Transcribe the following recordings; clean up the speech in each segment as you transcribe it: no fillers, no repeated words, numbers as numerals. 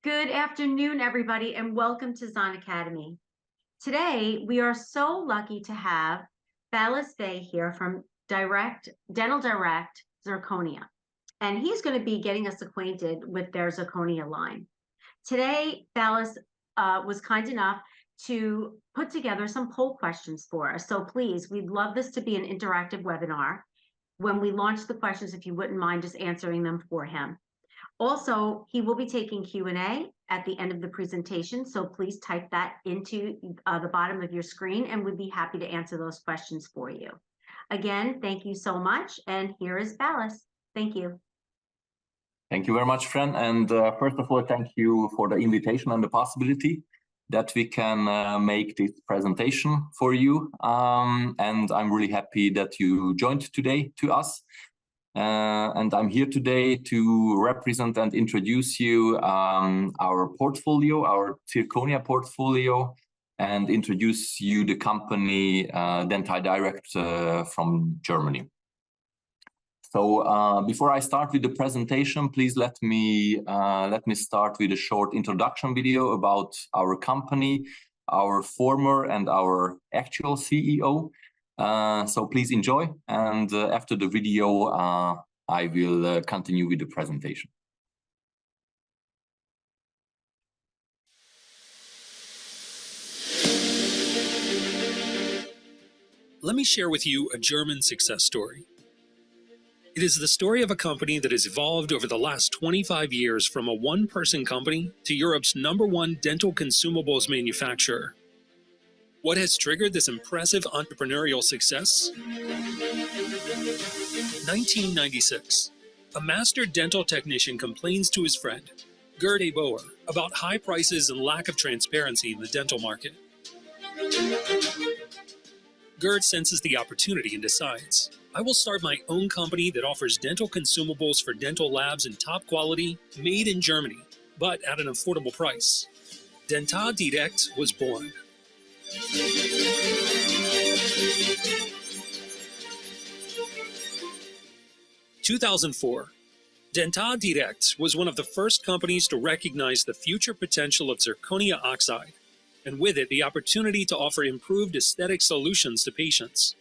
Good afternoon, everybody, and welcome to Zahn Academy. Today, we are so lucky to have Balazs Vegh here from Dental Direkt Zirconia, and he's going to be getting us acquainted with their zirconia line. Today, Balazs was kind enough to put together some poll questions for us. So please, we'd love this to be an interactive webinar. When we launch the questions, if you wouldn't mind just answering them for him. Also, he will be taking Q&A at the end of the presentation, so please type that into the bottom of your screen, and we'd be happy to answer those questions for you. Again, thank you so much, and here is Balazs. Thank you. Thank you very much, Fran. And first of all, thank you for the invitation and the possibility that we can make this presentation for you. And I'm really happy that you joined today to us. And I'm here today to represent and introduce you our portfolio, our Zirconia portfolio, and introduce you the company Dental Direkt from Germany. So before I start with the presentation, please let me start with a short introduction video about our company, our former and our actual CEO. So please enjoy, and after the video, I will continue with the presentation. Let me share with you a German success story. It is the story of a company that has evolved over the last 25 years from a one-person company to Europe's #1 dental consumables manufacturer. What has triggered this impressive entrepreneurial success? 1996. A master dental technician complains to his friend, Gerd Boer, about high prices and lack of transparency in the dental market. Gerd senses the opportunity and decides, I will start my own company that offers dental consumables for dental labs in top quality, made in Germany, but at an affordable price. Dental Direkt was born. 2004. Dental Direkt was one of the first companies to recognize the future potential of zirconia oxide, and with it the opportunity to offer improved aesthetic solutions to patients.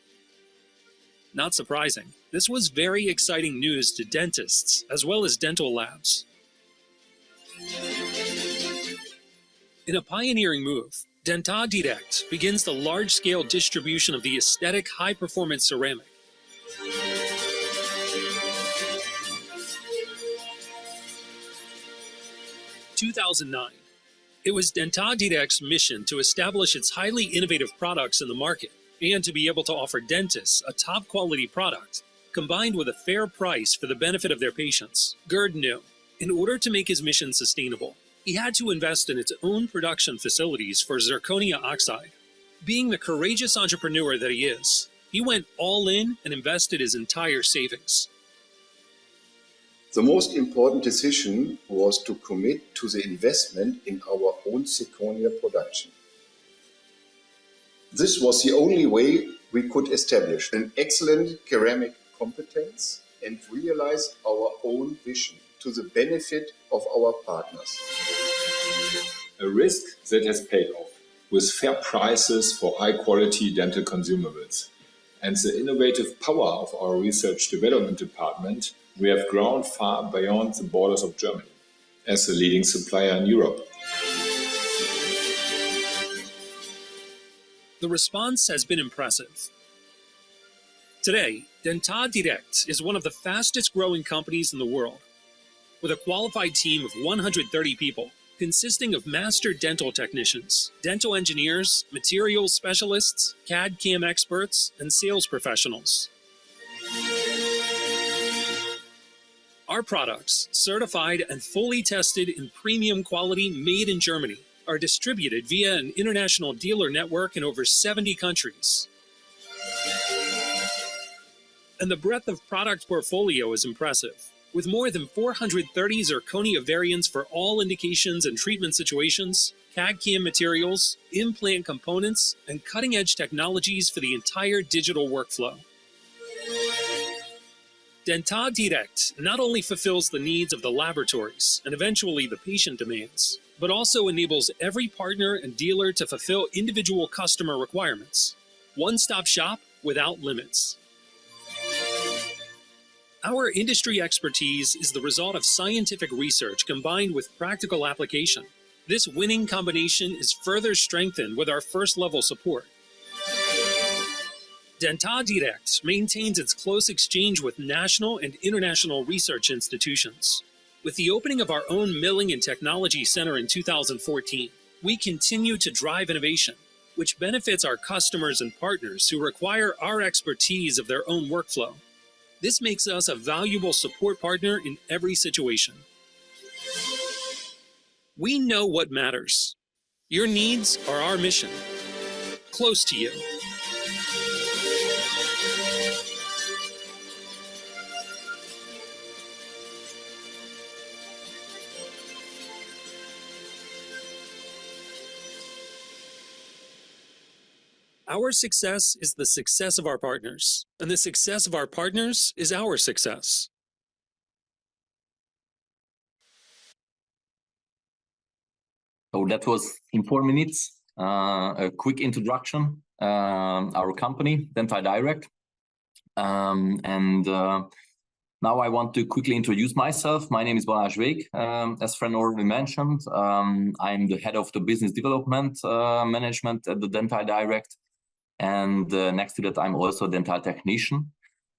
Not surprising, this was very exciting news to dentists as well as dental labs. In a pioneering move, Dental Direkt begins the large-scale distribution of the aesthetic high-performance ceramic. In 2009. It was Dental Direkt's mission to establish its highly innovative products in the market and to be able to offer dentists a top-quality product, combined with a fair price for the benefit of their patients. Gerd knew, in order to make his mission sustainable, he had to invest in its own production facilities for zirconia oxide. Being the courageous entrepreneur that he is, he went all in and invested his entire savings. The most important decision was to commit to the investment in our own zirconia production. This was the only way we could establish an excellent ceramic competence and realize our own vision to the benefit of our partners. A risk that has paid off with fair prices for high-quality dental consumables. And the innovative power of our research development department, we have grown far beyond the borders of Germany as the leading supplier in Europe. The response has been impressive. Today, Dental Direkt is one of the fastest growing companies in the world, with a qualified team of 130 people, consisting of master dental technicians, dental engineers, materials specialists, CAD/CAM experts, and sales professionals. Our products, certified and fully tested in premium quality made in Germany, are distributed via an international dealer network in over 70 countries. And the breadth of product portfolio is impressive, with more than 430 zirconia variants for all indications and treatment situations, CAD/CAM materials, implant components, and cutting-edge technologies for the entire digital workflow. Dental Direkt not only fulfills the needs of the laboratories and eventually the patient demands, but also enables every partner and dealer to fulfill individual customer requirements. One-stop shop without limits. Our industry expertise is the result of scientific research combined with practical application. This winning combination is further strengthened with our first-level support. Dental Direkt maintains its close exchange with national and international research institutions. With the opening of our own Milling and Technology Center in 2014, we continue to drive innovation, which benefits our customers and partners who require our expertise of their own workflow. This makes us a valuable support partner in every situation. We know what matters. Your needs are our mission. Close to you. Our success is the success of our partners, and the success of our partners is our success. So that was in 4 minutes, a quick introduction, our company, Dental Direkt. Now I want to quickly introduce myself. My name is Balazs Vegh. As Fran already mentioned, I'm the head of the business development management at the Dental Direkt. And next to that, I'm also a dental technician.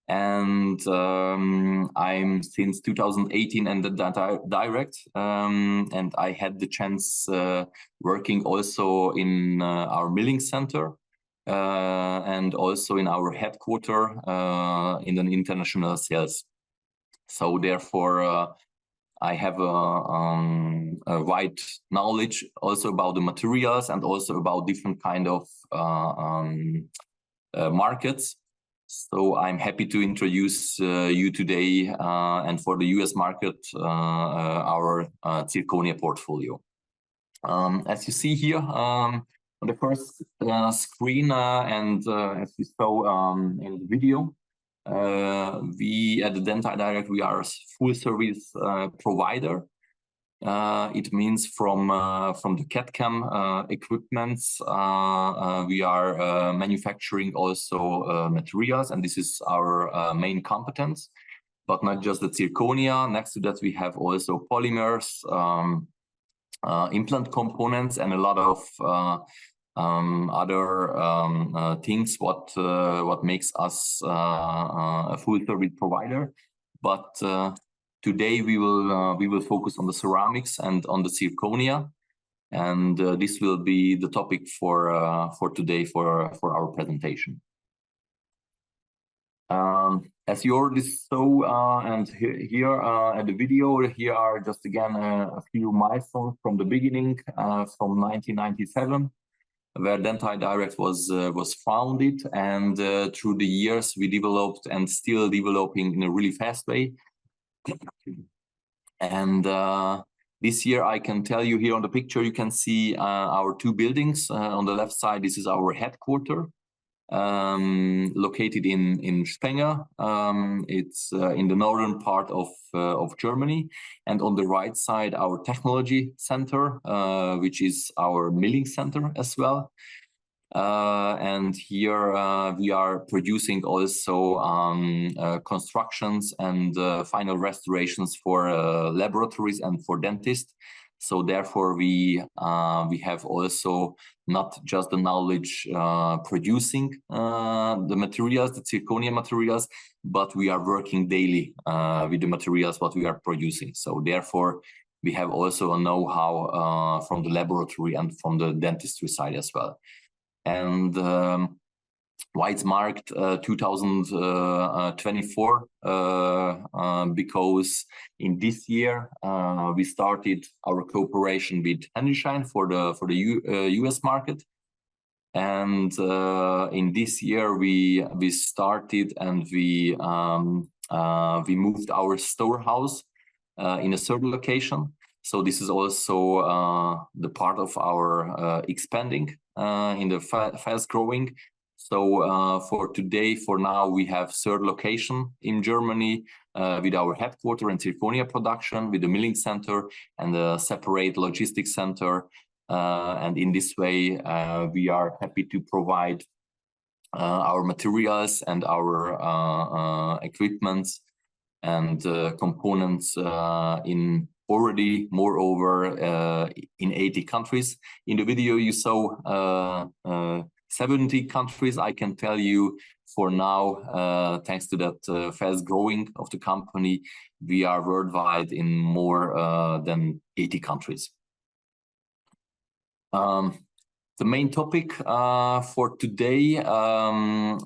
And I'm since 2018 in the Dental Direkt. And I had the chance working also in our milling center and also in our headquarters in an international sales. So therefore, I have a wide knowledge also about the materials and also about different kind of markets. So I'm happy to introduce you today and for the US market, our Zirconia portfolio. As you see here on the first screen and as you saw in the video, we at the Dental Direkt, we are a full service provider. It means from the CAD/CAM equipments, we are manufacturing also materials, and this is our main competence. But not just the zirconia. Next to that, we have also polymers, implant components, and a lot of other things what makes us a full service provider. But today we will focus on the ceramics and on the zirconia, and this will be the topic for today for our presentation. As you already saw, and here at the video, here are just again a few milestones from the beginning, from 1997. Where Dental Direkt was founded, and through the years we developed and still developing in a really fast way. And this year I can tell you here on the picture you can see our 2 buildings. On the left side, this is our headquarters, located in Spenger. It's in the northern part of Germany, and on the right side our technology center, which is our milling center as well. And here we are producing also constructions and final restorations for laboratories and for dentists. So therefore we have also not just the knowledge producing the materials, the zirconia materials, but we are working daily with the materials what we are producing. So therefore we have also a know-how from the laboratory and from the dentistry side as well. And why it's marked 2024 because in this year we started our cooperation with Henryschein for the US market, and in this year we started and we moved our storehouse in a certain location. So this is also the part of our expanding in the fast growing. So for today, for now, we have third location in Germany with our headquarter in Zirconia production, with a milling center and a separate logistics center. And in this way, we are happy to provide our materials and our equipments and components in already moreover in 80 countries. In the video you saw 70 countries. I can tell you for now, thanks to that fast growing of the company, we are worldwide in more than 80 countries. The main topic for today and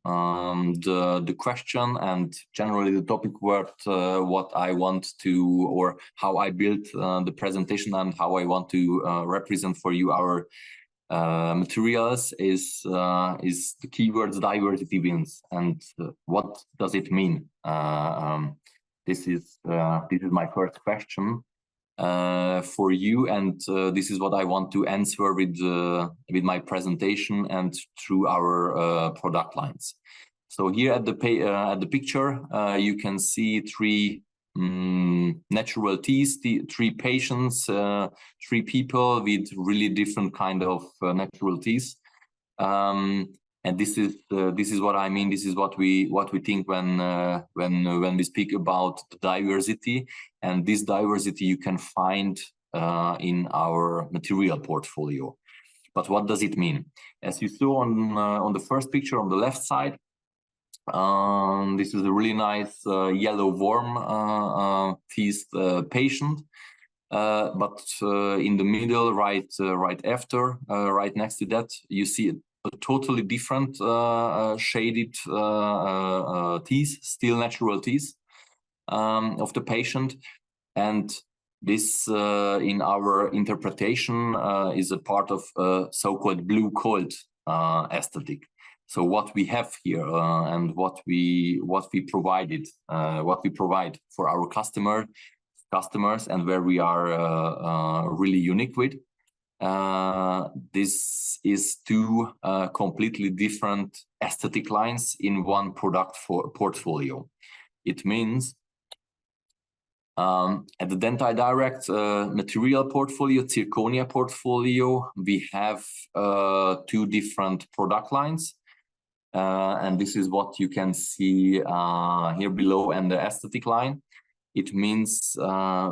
the question and generally the topic what I want to, or how I built the presentation and how I want to represent for you our materials is the keywords diversity wins. And what does it mean? This is my first question for you, and this is what I want to answer with my presentation and through our product lines. So here at the picture, you can see three natural teeth, three patients, three people with really different kind of natural teeth. And this is what I mean. This is what we think when we speak about diversity, and this diversity you can find in our material portfolio. But what does it mean? As you saw on the first picture on the left side, this is a really nice yellow worm teeth patient. But in the middle, right after, right next to that, you see a totally different shaded teeth, still natural teeth of the patient. And this, in our interpretation, is a part of so-called blue cold aesthetic. So what we have here and what we provide for our customers and where we are really unique with. This is two completely different aesthetic lines in one product portfolio. It means at the Dental Direkt material portfolio, Zirconia portfolio, we have two different product lines. And this is what you can see here below and the aesthetic line. It means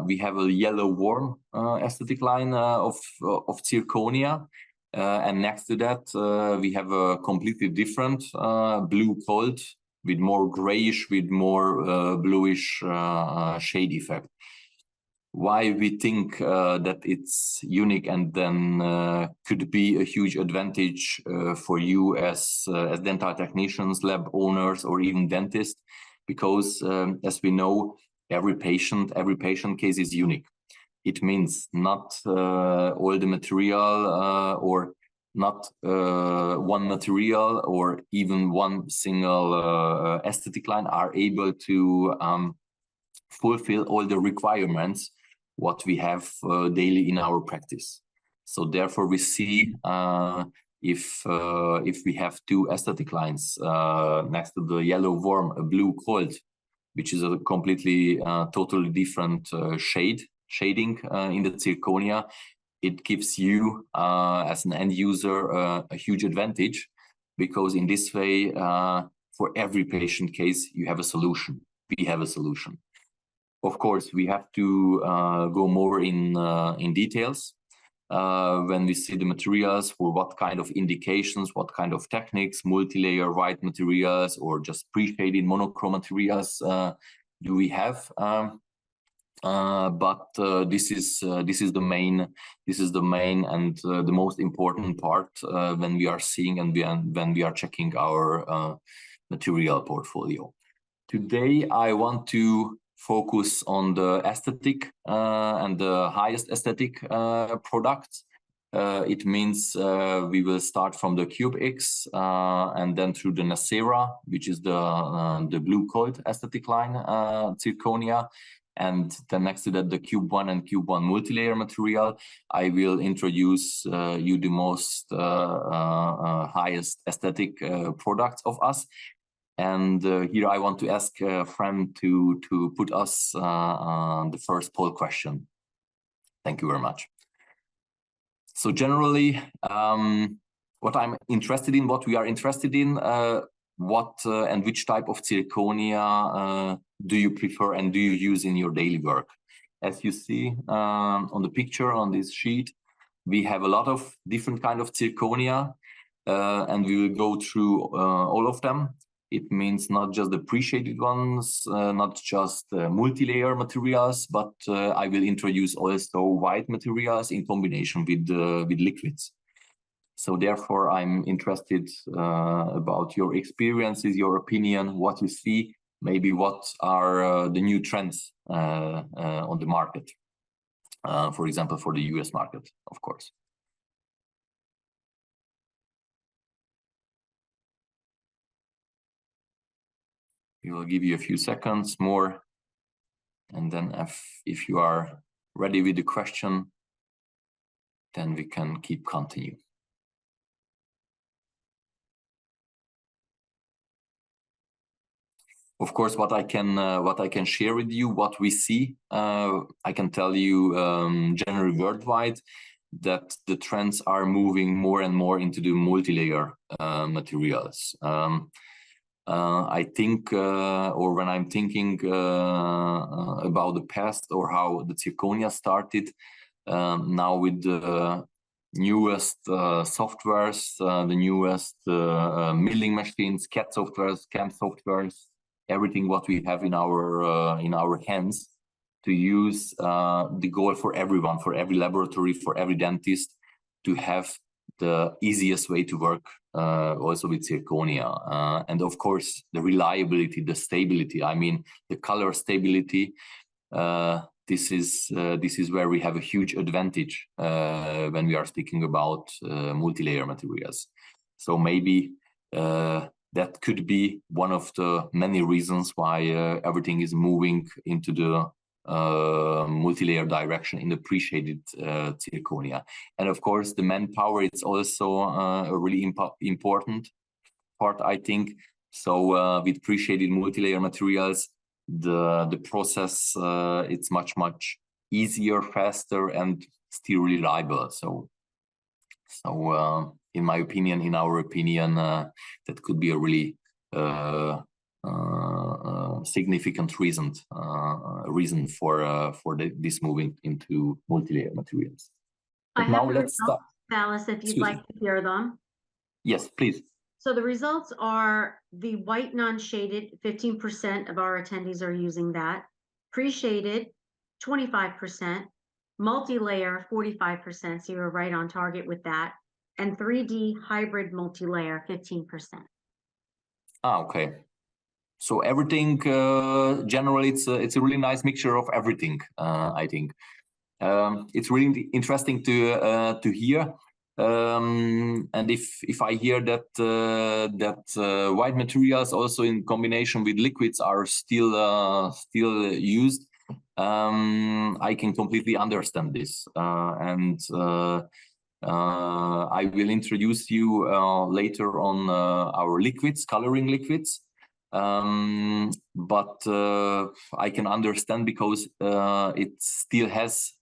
we have a yellow worm aesthetic line of Zirconia. And next to that, we have a completely different blue cold with more grayish, with more bluish shade effect. Why we think that it's unique and then could be a huge advantage for you as dental technicians, lab owners, or even dentists, because as we know, every patient case is unique. It means not all the material or not one material or even one single aesthetic line are able to fulfill all the requirements what we have daily in our practice. So therefore we see if we have two aesthetic lines next to the yellow worm, a blue cold, which is a completely totally different shading in the Zirconia, it gives you as an end user a huge advantage, because in this way for every patient case you have a solution. We have a solution. Of course, we have to go more in details when we see the materials, for what kind of indications, what kind of techniques, multi-layer white materials, or just pre-shaded monochrome materials do we have. But this is the main and the most important part when we are seeing and when we are checking our material portfolio. Today, I want to focus on the aesthetic and the highest aesthetic products. It means we will start from the Cube X and then through the Nacera, which is the blue cold aesthetic line, Zirconia, and then next to that the Cube 1 and Cube 1 multi-layer material. I will introduce you the most highest aesthetic products of us. And here I want to ask Fran to put us the first poll question. Thank you very much. So generally, what I'm interested in, what we are interested in, what and which type of zirconia do you prefer and do you use in your daily work? As you see on the picture on this sheet, we have a lot of different kind of zirconia, and we will go through all of them. It means not just the pre-shaded ones, not just multi-layer materials, but I will introduce also white materials in combination with liquids. So therefore, I'm interested about your experiences, your opinion, what you see, maybe what are the new trends on the market, for example, for the US market, of course. We will give you a few seconds more, and then if you are ready with the question, then we can keep continue. Of course, what I can share with you, what we see, I can tell you generally worldwide that the trends are moving more and more into the multi-layer materials. I think, or when I'm thinking about the past or how the zirconia started, now with the newest softwares, the newest milling machines, CAD softwares, CAM softwares, everything what we have in our hands to use, the goal for everyone, for every laboratory, for every dentist, to have the easiest way to work also with zirconia, and of course the reliability, the stability. I mean the color stability. This is where we have a huge advantage when we are speaking about multi-layer materials. So maybe that could be one of the many reasons why everything is moving into the multi-layer direction in the pre-shaded zirconia. And of course the manpower, it's also a really important part, I think. So with pre-shaded multi-layer materials, the process it's much easier, faster, and still reliable. So in my opinion, in our opinion, that could be a really significant reason for this moving into multi-layer materials. But now let's start. Balazs, if you'd like to hear them. Yes, please. So the results are the white non-shaded, 15% of our attendees are using that. Pre-shaded, 25%. Multi-layer, 45%. So you're right on target with that. And 3D hybrid multi-layer, 15%. Okay. So everything, generally, it's a really nice mixture of everything. I think it's really interesting to hear. And if I hear that white materials also in combination with liquids are still used, I can completely understand this. And I will introduce you later on our liquids, coloring liquids. But I can understand because it still has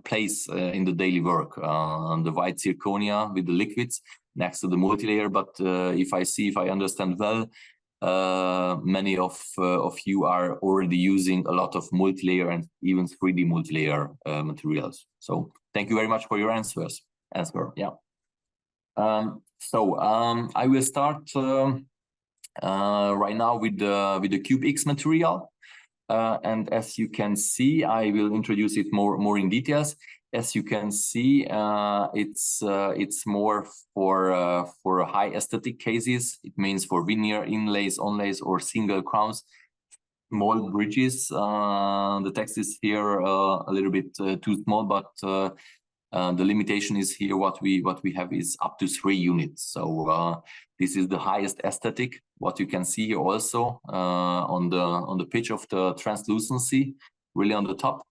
place in the daily work, the white zirconia with the liquids next to the multi-layer. But if I understand well, many of you are already using a lot of multi-layer and even 3D multi-layer materials. So thank you very much for your answer. Yeah. I will start right now with the Cube X material. And as you can see, I will introduce it more in details. As you can see, it's more for high aesthetic cases. It means for veneer, inlays, onlays, or single crowns, small bridges. The text is here a little bit too small, but the limitation is here. What we have is up to 3 units. So this is the highest aesthetic. What you can see here also on the pitch of the translucency. really on the top.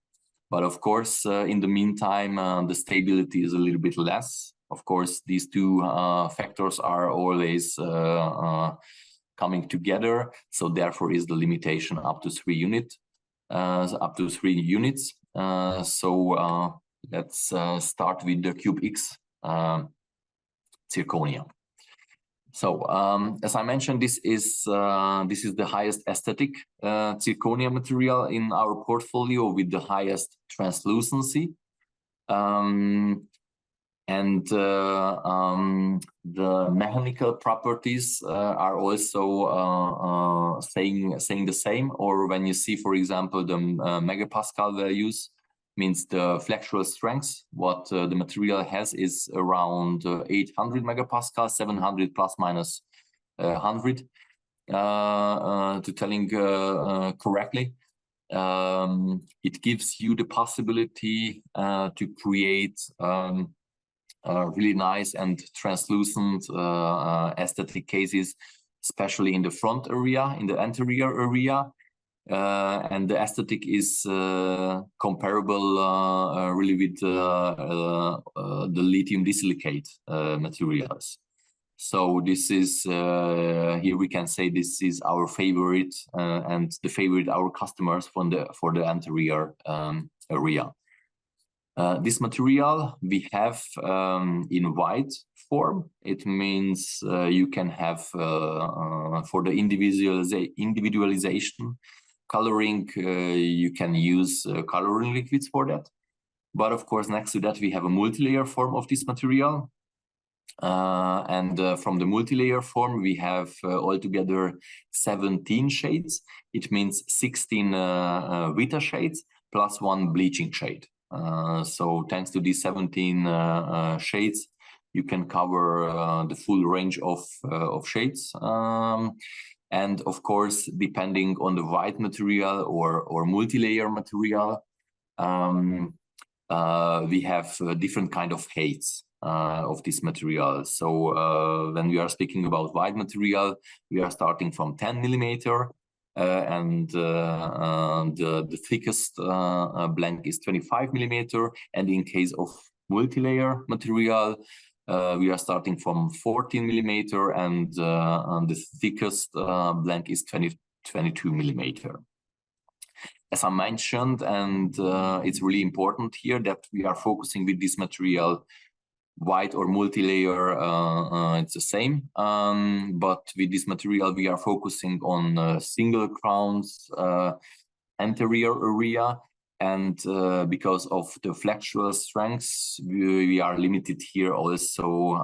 But of course, in the meantime, the stability is a little bit less. Of course, these two factors are always coming together. So therefore is the limitation up to 3 units. Let's start with the Cube X Zirconia. So as I mentioned, this is the highest aesthetic zirconia material in our portfolio with the highest translucency. The mechanical properties are also saying the same. Or when you see, for example, the megapascal values, means the flexural strength, what the material has is around 800 megapascal, 700 plus minus 100, to telling correctly. It gives you the possibility to create really nice and translucent aesthetic cases, especially in the front area, in the anterior area. And the aesthetic is comparable really with the lithium disilicate materials. So this is here we can say this is our favorite and the favorite our customers for the anterior area. This material we have in white form. It means you can have for the individualization coloring, you can use coloring liquids for that. But of course, next to that, we have a multi-layer form of this material. From the multi-layer form, we have altogether 17 shades. It means 16 Vita shades plus 1 bleaching shade. So thanks to these 17 shades, you can cover the full range of shades. And of course, depending on the white material or multi-layer material, we have different kind of heights of this material. So when we are speaking about white material, we are starting from 10 millimeter, and the thickest blank is 25 millimeter. And in case of multi-layer material, we are starting from 14 millimeter, and the thickest blank is 22 millimeter. As I mentioned, and it's really important here that we are focusing with this material, white or multi-layer, it's the same. But with this material, we are focusing on single crowns, anterior area. And because of the flexural strengths, we are limited here also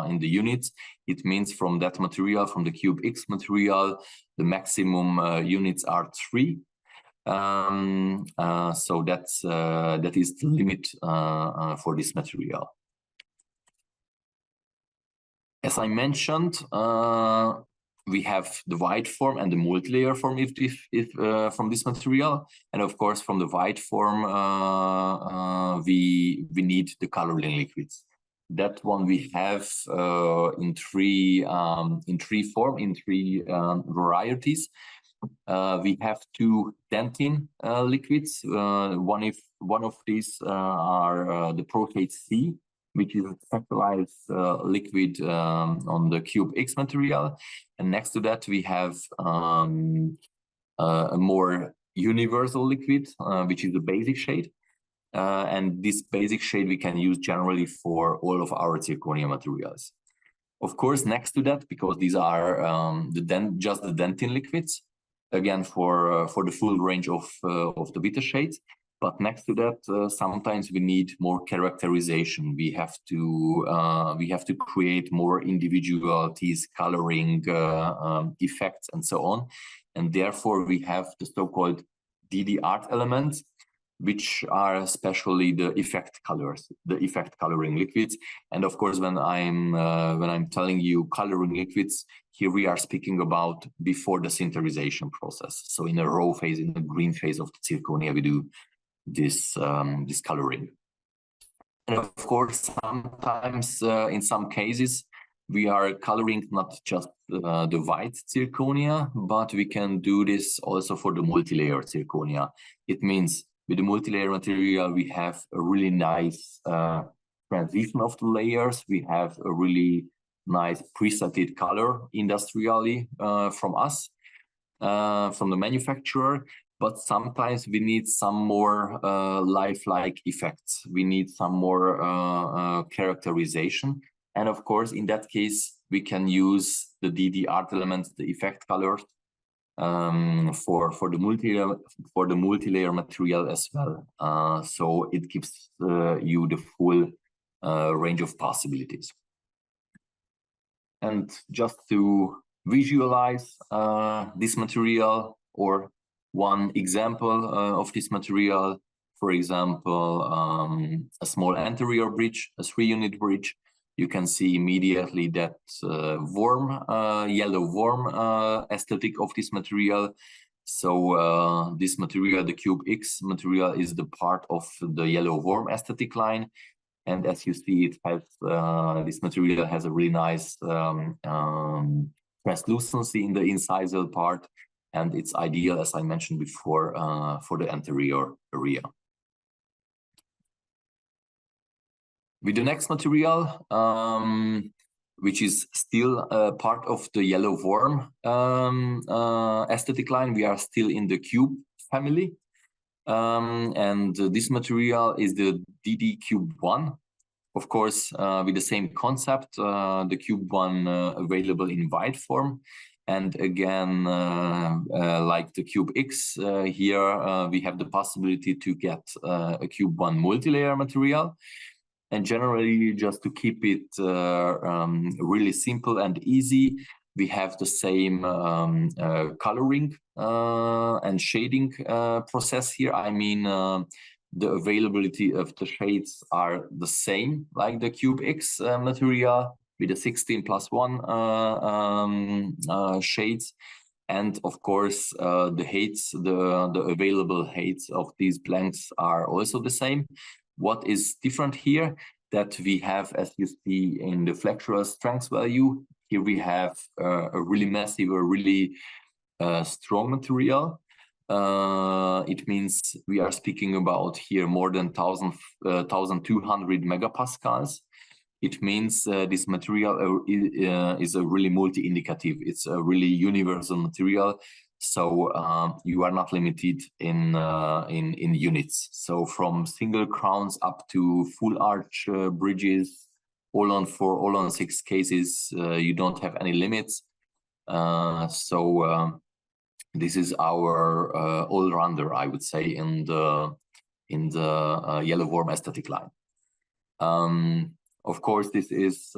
in the units. It means from that material, from the Cube X material, the maximum units are 3. So that is the limit for this material. As I mentioned, we have the white form and the multi-layer form from this material, and of course from the white form we need the coloring liquids. That one we have in three varieties. We have 2 dentin liquids. One of these are the Protate C, which is a specialized liquid on the Cube X material. And next to that, we have a more universal liquid, which is the basic shade. And this basic shade we can use generally for all of our zirconia materials. Of course, next to that, because these are just the dentin liquids, again for the full range of the Vita shades. But next to that, sometimes we need more characterization. We have to create more individualities, coloring effects, and so on. And therefore, we have the so-called DD art elements, which are especially the effect colors, the effect coloring liquids. And of course, when I'm telling you coloring liquids, here we are speaking about before the sinterization process. So in a raw phase, in the green phase of the zirconia, we do this coloring. And of course, sometimes in some cases we are coloring not just the white zirconia, but we can do this also for the multi-layer zirconia. It means with the multi-layer material, we have a really nice transition of the layers. We have a really nice presetted color industrially from us, from the manufacturer. But sometimes we need some more lifelike effects. We need some more characterization. And of course, in that case, we can use the DD art elements, the effect colors, for the multi-layer material as well. So it gives you the full range of possibilities. And just to visualize this material, or one example of this material, for example, a small anterior bridge, a 3-unit bridge, you can see immediately that warm, yellow warm aesthetic of this material. So this material, the Cube X material, is the part of the yellow warm aesthetic line. And as you see, it has this material has a really nice translucency in the incisal part, and it's ideal, as I mentioned before, for the anterior area. With the next material, which is still part of the yellow warm aesthetic line, we are still in the Cube family. And this material is the DD Cube 1. Of course, with the same concept, the Cube 1 available in white form. And again, like the Cube X, here we have the possibility to get a Cube 1 multi-layer material. And generally, just to keep it really simple and easy, we have the same coloring and shading process here. I mean, the availability of the shades are the same, like the Cube X material, with the 16+1 shades. And of course, the heights, the available heights of these blanks are also the same. What is different here, that we have, as you see in the flexural strength value, here we have a really massive, a really strong material. It means we are speaking about here more than 1,200 megapascals. It means this material is a really multi-indicative. It's a really universal material. So you are not limited in units. So from single crowns up to full arch bridges, all on 6 cases, you don't have any limits. This is our all-rounder, I would say, in the yellow warm aesthetic line. Of course, this is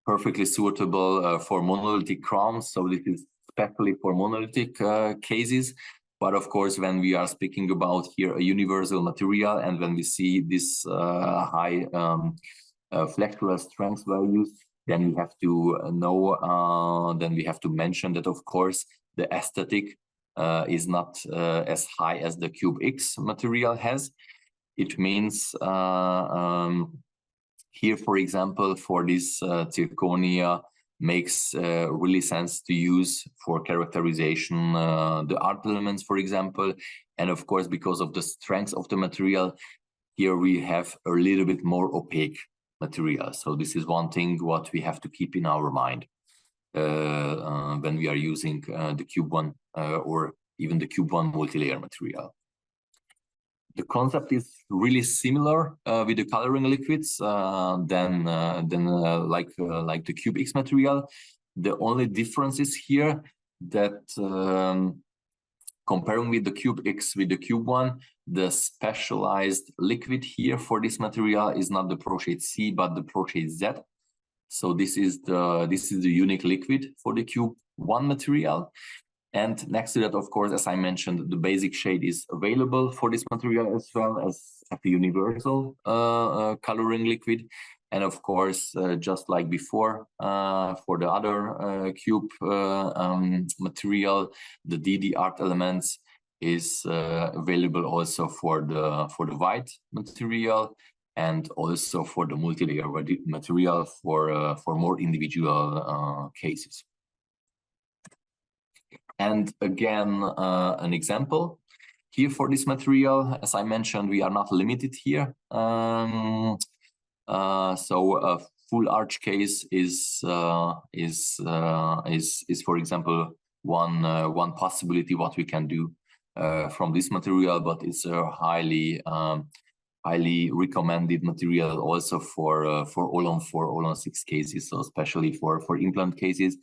perfectly suitable for monolithic crowns. So this is especially for monolithic cases. But of course, when we are speaking about here a universal material, and when we see this high flexural strength values, then we have to know, then we have to mention that, of course, the aesthetic is not as high as the Cube X material has. It means here, for example, for this zirconia, makes really sense to use for characterization the art elements, for example. And of course, because of the strength of the material, here we have a little bit more opaque material. So this is one thing what we have to keep in our mind when we are using the Cube 1 or even the Cube 1 multi-layer material. The concept is really similar with the coloring liquids than like the Cube X material. The only difference is here that comparing with the Cube X with the Cube 1, the specialized liquid here for this material is not the ProShade C but the ProShade Z. So this is the unique liquid for the Cube 1 material. And next to that, of course, as I mentioned, the basic shade is available for this material as well as a universal coloring liquid. And of course, just like before, for the other Cube material, the DD art elements is available also for the white material. and also for the multi-layer material for more individual cases. And again, an example here for this material. As I mentioned, we are not limited here. So a full arch case is for example one possibility what we can do from this material, but it's a highly recommended material also for all-on-4, all-on-6 cases, so especially for implant cases.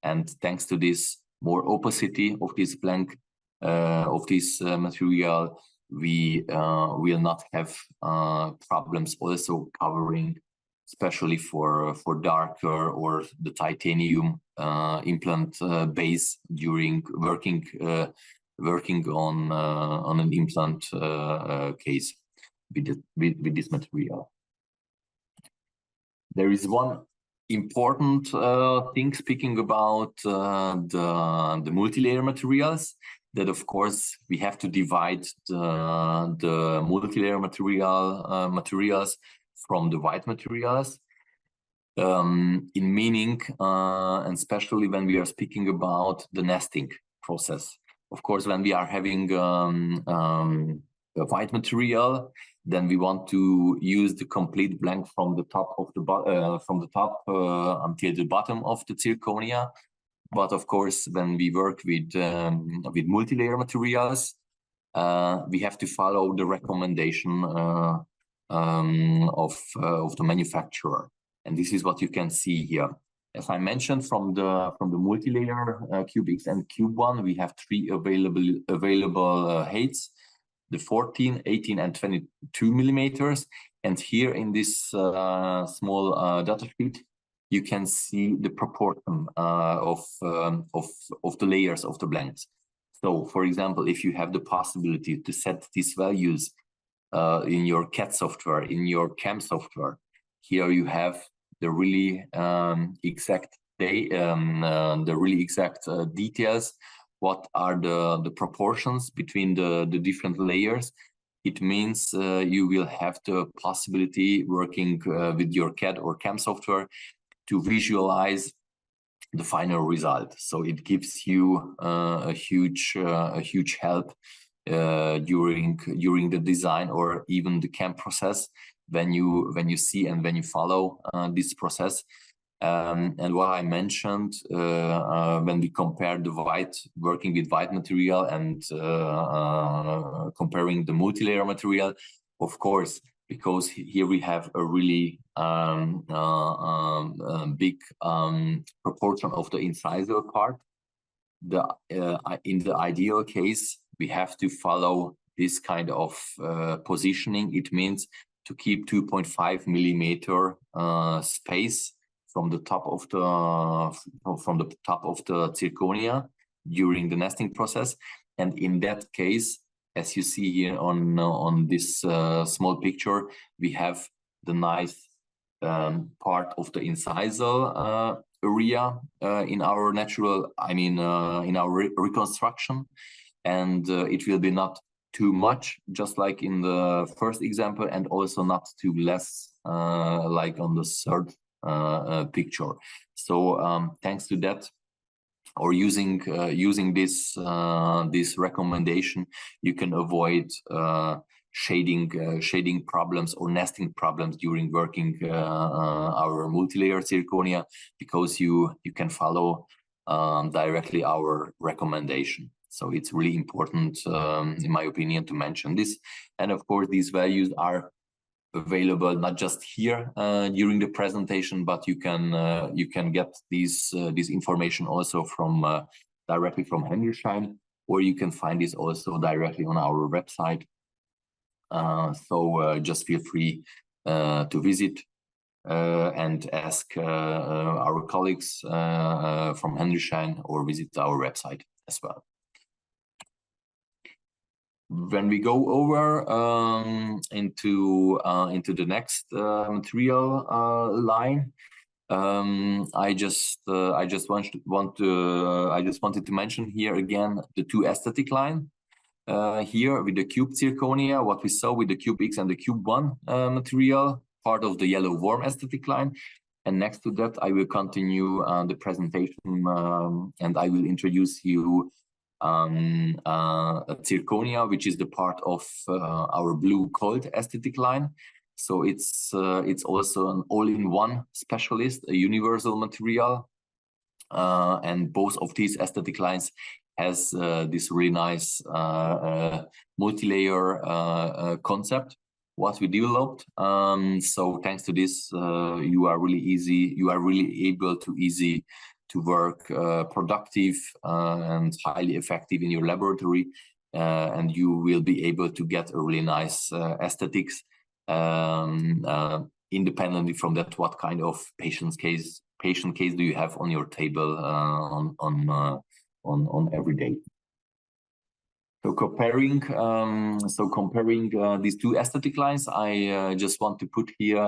And thanks to this more opacity of this blank of this material, we will not have problems also covering, especially for darker or the titanium implant base during working on an implant case with this material. There is one important thing speaking about the multi-layer materials, that of course we have to divide the multi-layer materials from the white materials, in meaning and especially when we are speaking about the nesting process. Of course, when we are having a white material, then we want to use the complete blank from the top of the until the bottom of the zirconia. But of course, when we work with multi-layer materials, we have to follow the recommendation of the manufacturer, and this is what you can see here. As I mentioned, from the multi-layer Cube X and Cube 1, we have 3 available heights: the 14, 18, and 22 millimeters. And here in this small data sheet, you can see the proportion of the layers of the blanks. So, for example, if you have the possibility to set these values in your CAD software, in your CAM software, here you have the really exact details. What are the proportions between the different layers? It means you will have the possibility, working with your CAD or CAM software, to visualize the final result. So it gives you a huge help during the design or even the CAM process, when you see and when you follow this process. And what I mentioned, when we compare the working with white material and comparing the multi-layer material, of course, because here we have a really big proportion of the incisor part, in the ideal case, we have to follow this kind of positioning. It means to keep 2.5 millimeter space from the top of the zirconia during the nesting process. And in that case, as you see here on this small picture, we have the nice part of the incisal area in our natural, in our reconstruction, and it will be not too much, just like in the first example, and also not too less, like on the third picture. So thanks to that, or using this recommendation, you can avoid shading problems or nesting problems during working our multi-layer zirconia, because you can follow directly our recommendation. So it's really important, in my opinion, to mention this. And of course, these values are available not just here during the presentation, but you can get this information also from directly from Henrischein, or you can find this also directly on our website. So just feel free to visit and ask our colleagues from Henrischein, or visit our website as well. When we go over into the next material line, I just wanted to mention here again the two aesthetic line. here with the Cube Zirconia, what we saw with the Cube X and the Cube 1 material, part of the yellow warm aesthetic line. And next to that, I will continue the presentation and I will introduce you Zirconia, which is the part of our blue cold aesthetic line. So it's also an all-in-one specialist, a universal material, and both of these aesthetic lines has this really nice multi-layer concept what we developed. So thanks to this, you are really able to easy to work productive and highly effective in your laboratory, and you will be able to get a really nice aesthetics independently from that what kind of patient case do you have on your table on every day. So comparing these two aesthetic lines, I just want to put here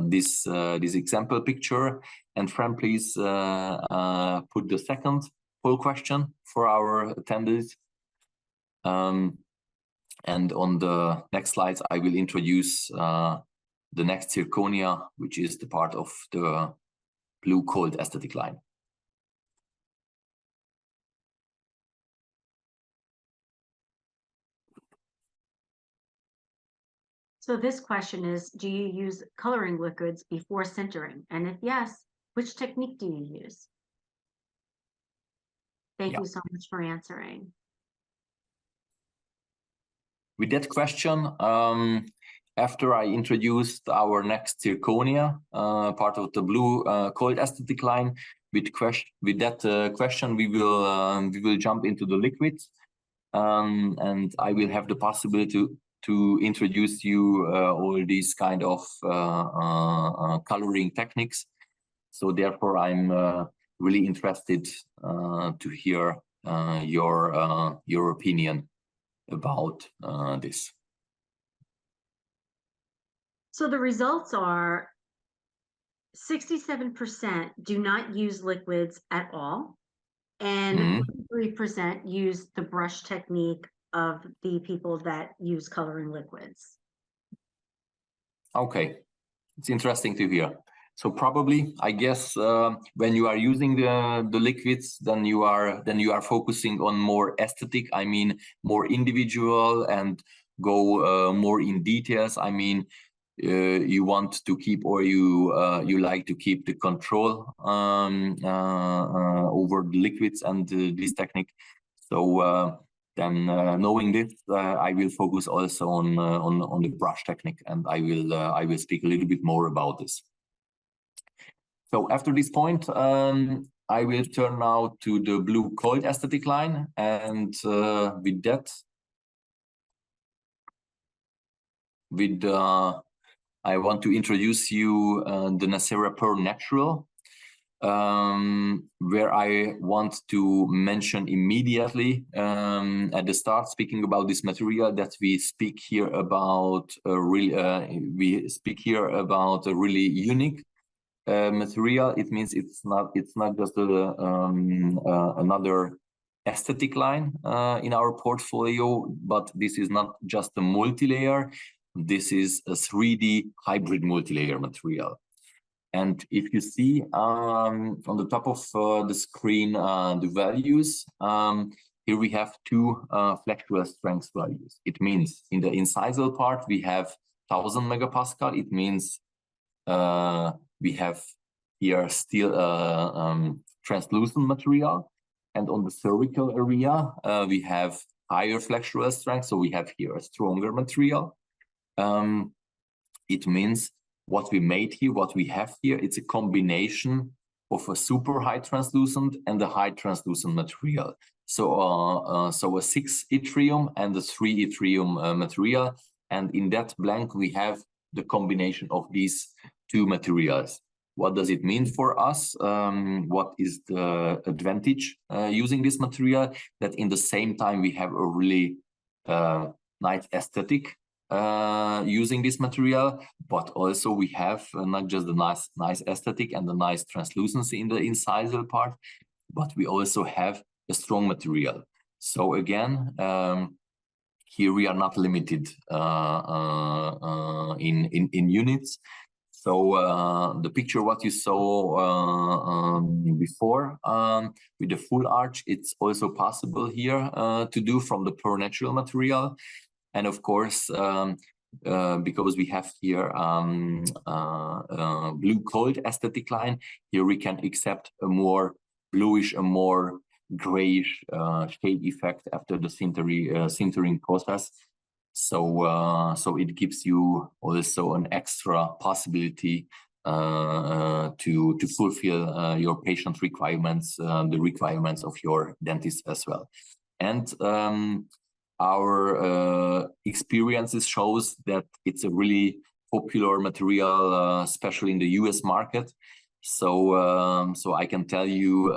this example picture. And Fran, please put the second poll question for our attendees. And on the next slides, I will introduce the next zirconia, which is the part of the blue cold aesthetic line. So this question is, do you use coloring liquids before sintering? And if yes, which technique do you use? Thank you so much for answering. With that question, after I introduced our next zirconia, part of the blue cold aesthetic line, with that question, we will jump into the liquids, and I will have the possibility to introduce you all these kind of coloring techniques. So therefore, I'm really interested to hear your opinion about this. So the results are 67% do not use liquids at all, and 43% use the brush technique of the people that use coloring liquids. Okay, it's interesting to hear. So probably, I guess, when you are using the liquids, then you are focusing on more aesthetic. I mean, more individual and go more in details. I mean, you want to keep, or you like to keep the control over the liquids and this technique. So then, knowing this, I will focus also on the brush technique, and I will speak a little bit more about this. So after this point, I will turn now to the blue cold aesthetic line, and with that, I want to introduce you the Nacera Pearl Natural, where I want to mention immediately at the start, speaking about this material, that we speak here about a really unique material. It means it's not just another aesthetic line in our portfolio, but this is not just a multi-layer. This is a 3D hybrid multi-layer material. And if you see on the top of the screen the values, here we have two flexural strength values. It means in the incisal part we have 1000 megapascal. It means we have here still translucent material, and on the cervical area we have higher flexural strength, so we have here a stronger material. It means what we made here, what we have here, it's a combination of a super high translucent and a high translucent material. So so a 6 yttrium and a 3 yttrium material, and in that blank we have the combination of these two materials. What does it mean for us? What is the advantage using this material? That in the same time we have a really nice aesthetic using this material, but also we have not just the nice aesthetic and the nice translucency in the incisal part, but we also have a strong material. So again, here we are not limited in units. So the picture what you saw before with the full arch, it's also possible here to do from the pure natural material. And of course, because we have here blue cold aesthetic line, here we can accept a more bluish, a more grayish shade effect after the sintering process. So it gives you also an extra possibility to fulfill your patient requirements, the requirements of your dentist as well. And our experiences shows that it's a really popular material, especially in the US market. So I can tell you,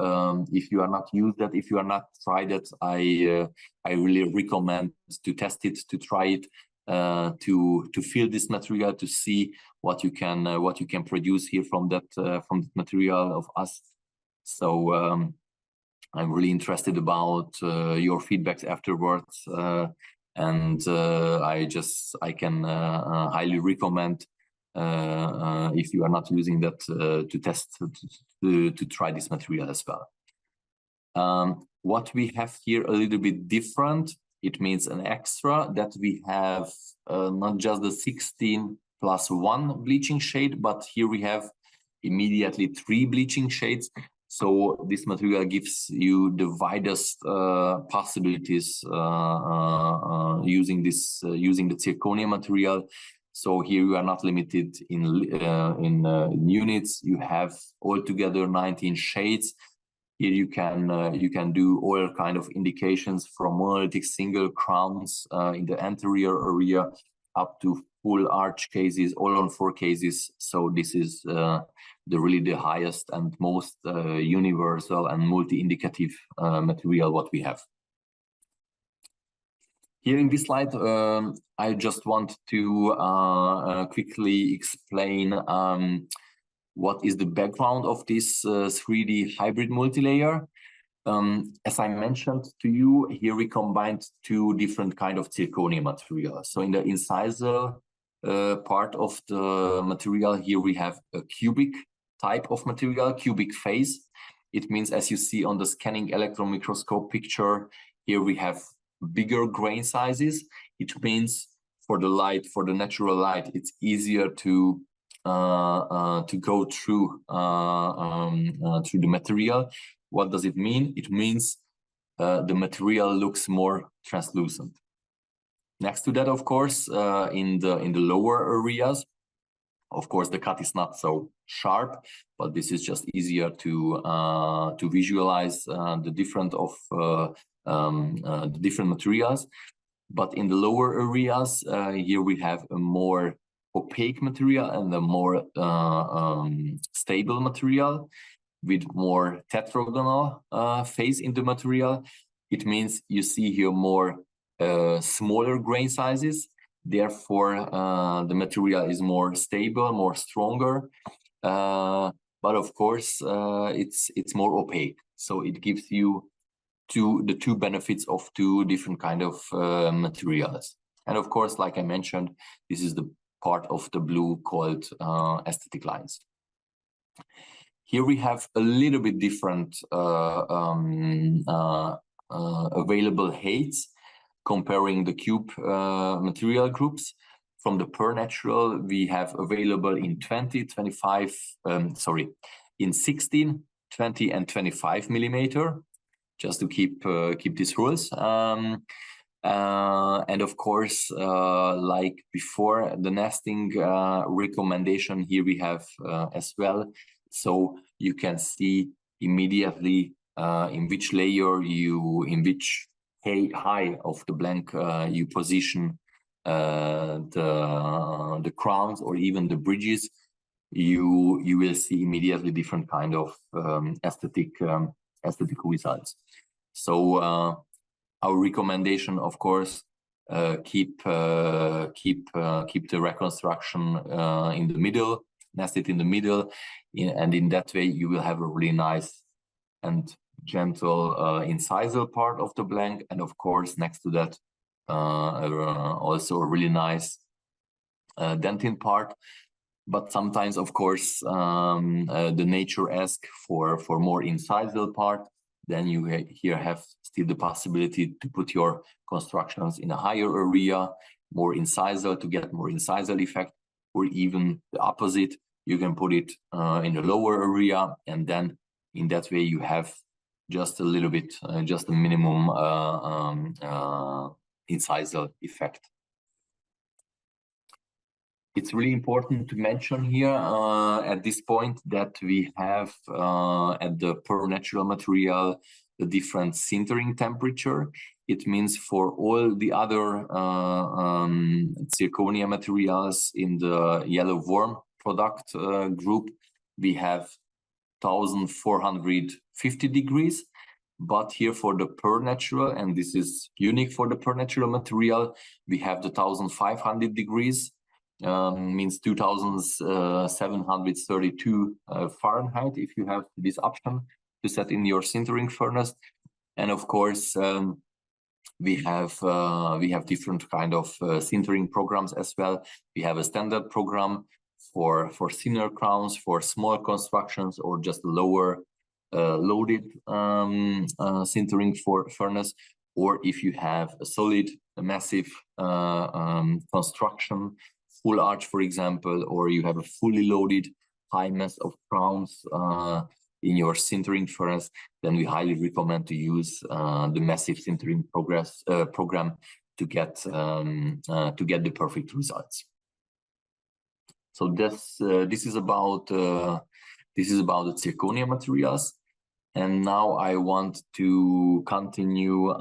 if you are not used that, if you are not tried it, I really recommend to test it, to try it, to feel this material, to see what you can produce here from that material of us. So I'm really interested about your feedbacks afterwards, and I can highly recommend, if you are not using that, to test, to try this material as well. What we have here a little bit different, it means an extra that we have not just the 16+1 bleaching shade, but here we have immediately 3 bleaching shades. So this material gives you the widest possibilities using the zirconia material. So here you are not limited in units. You have altogether 19 shades. Here you can do all kind of indications from monolithic single crowns in the anterior area up to full arch cases, all on 4 cases. So this is really the highest and most universal and multi-indicative material what we have. Here in this slide, I just want to quickly explain what is the background of this 3D hybrid multilayer. As I mentioned to you, here we combined 2 different kind of zirconia materials. So in the incisor part of the material, here we have a cubic type of material, cubic face. It means, as you see on the scanning electron microscope picture, here we have bigger grain sizes. It means for the light, for the natural light, it's easier to go through the material. What does it mean? It means the material looks more translucent. Next to that, of course, in the lower areas, of course, the cut is not so sharp, but this is just easier to visualize the different materials. But in the lower areas, here we have a more opaque material and a more stable material with more tetragonal phase in the material. It means you see here more smaller grain sizes. Therefore, the material is more stable, more stronger. But of course, it's more opaque. So it gives you the 2 benefits of 2 different kind of materials. And of course, like I mentioned, this is the part of the blue called aesthetic lines. Here we have a little bit different available heights comparing the cube material groups. From the pure natural, we have available in 20, 25, in 16, 20, and 25 millimeter, just to keep these rules. And of course, like before, the nesting recommendation here we have as well. So you can see immediately in which layer in which high of the blank you position the crowns or even the bridges. You will see immediately different kind of aesthetic results. So our recommendation, of course, keep the reconstruction in the middle, nest it in the middle, and in that way you will have a really nice and gentle incisal part of the blank, and of course next to that also a really nice dentin part. But sometimes, of course, the nature asks for more incisal part. Then you here have still the possibility to put your constructions in a higher area, more incisal, to get more incisal effect, or even the opposite. You can put it in a lower area, and then in that way you have just a little bit, just a minimum incisal effect. It's really important to mention here at this point that we have at the per natural material the different sintering temperature. It means for all the other zirconia materials in the yellow worm product group, we have 1450 degrees. But here for the per natural, and this is unique for the per natural material, we have the 1500 degrees. Means 2732 Fahrenheit if you have this option to set in your sintering furnace. And of course we have different kind of sintering programs as well. We have a standard program for thinner crowns, for small constructions, or just lower loaded sintering furnace, or if you have a solid, a massive construction, full arch, for example, or you have a fully loaded high mass of crowns in your sintering furnace, then we highly recommend to use the massive sintering program to get the perfect results. So this is about the zirconia materials, and now I want to continue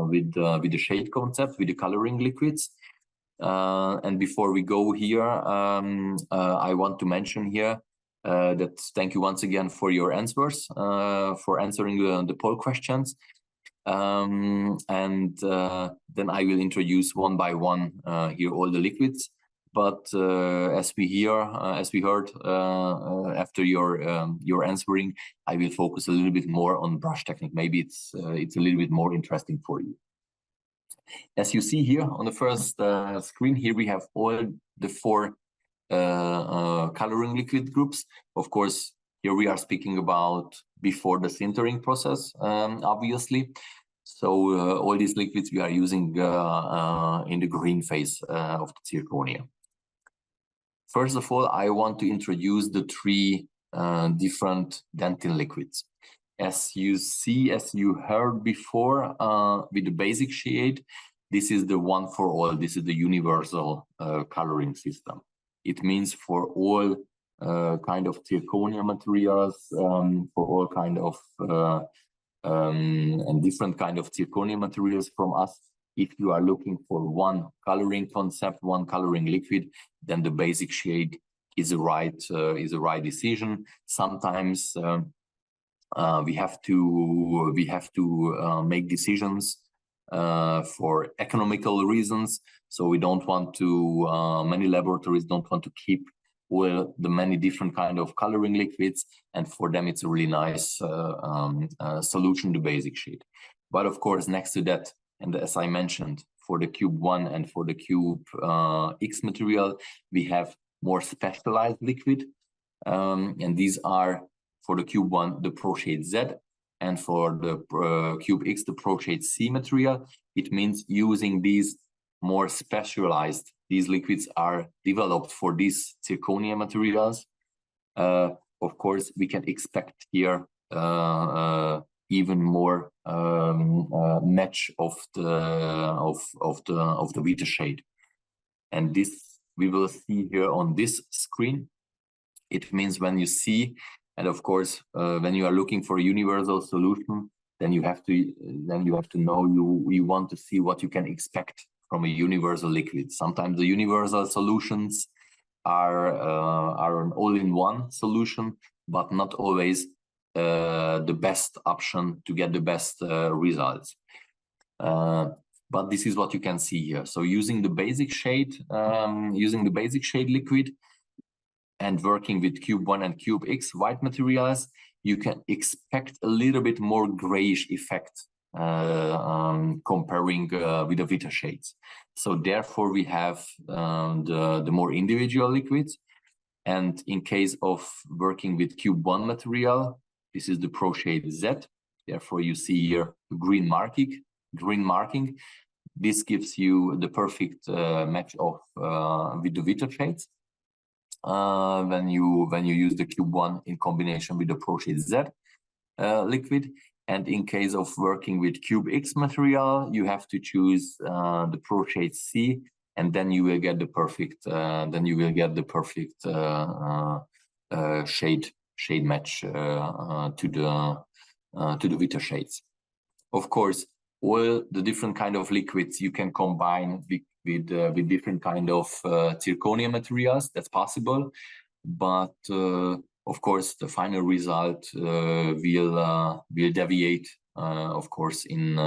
with the shade concept, with the coloring liquids. And before we go here, I want to mention here that thank you once again for your answers, for answering the poll questions. And then I will introduce one by one here all the liquids. But as we heard after your answering, I will focus a little bit more on brush technique. Maybe it's a little bit more interesting for you. As you see here on the first screen, here we have all the four coloring liquid groups. Of course, here we are speaking about before the sintering process, obviously. So all these liquids we are using in the green phase of the zirconia. First of all, I want to introduce the three different dentin liquids. As you see, as you heard before, with the basic shade, this is the one for all. This is the universal coloring system. It means for all kind of zirconia materials, for all kind of and different kind of zirconia materials from us. If you are looking for one coloring concept, one coloring liquid, then the basic shade is a right decision. Sometimes we have to make decisions for economical reasons. So we don't want to, many laboratories don't want to keep all the many different kind of coloring liquids, and for them it's a really nice solution, the basic shade. But of course, next to that, and as I mentioned, for the Cube 1 and for the Cube X material, we have more specialized liquid, and these are for the Cube 1 the Pro Shade Z, and for the Cube X the Pro Shade C material. It means using these more specialized, these liquids are developed for these zirconia materials. Of course, we can expect here even more match of the Vita shade, and this we will see here on this screen. It means when you see, and of course when you are looking for a universal solution, then you have to know you want to see what you can expect from a universal liquid. Sometimes the universal solutions are an all-in-one solution, but not always the best option to get the best results. But this is what you can see here. So using the basic shade liquid and working with Cube 1 and Cube X white materials, you can expect a little bit more grayish effect comparing with the Vita shades. So therefore we have the more individual liquids. And in case of working with Cube 1 material, this is the Pro Shade Z. Therefore you see here green marking. This gives you the perfect match of with the Vita shades when you use the Cube 1 in combination with the Pro Shade Z liquid. And in case of working with Cube X material, you have to choose the Pro Shade C, and then you will get the perfect shade match to the Vita shades. Of course, all the different kind of liquids you can combine with different kind of zirconia materials. That's possible, but of course the final result will deviate, of course, in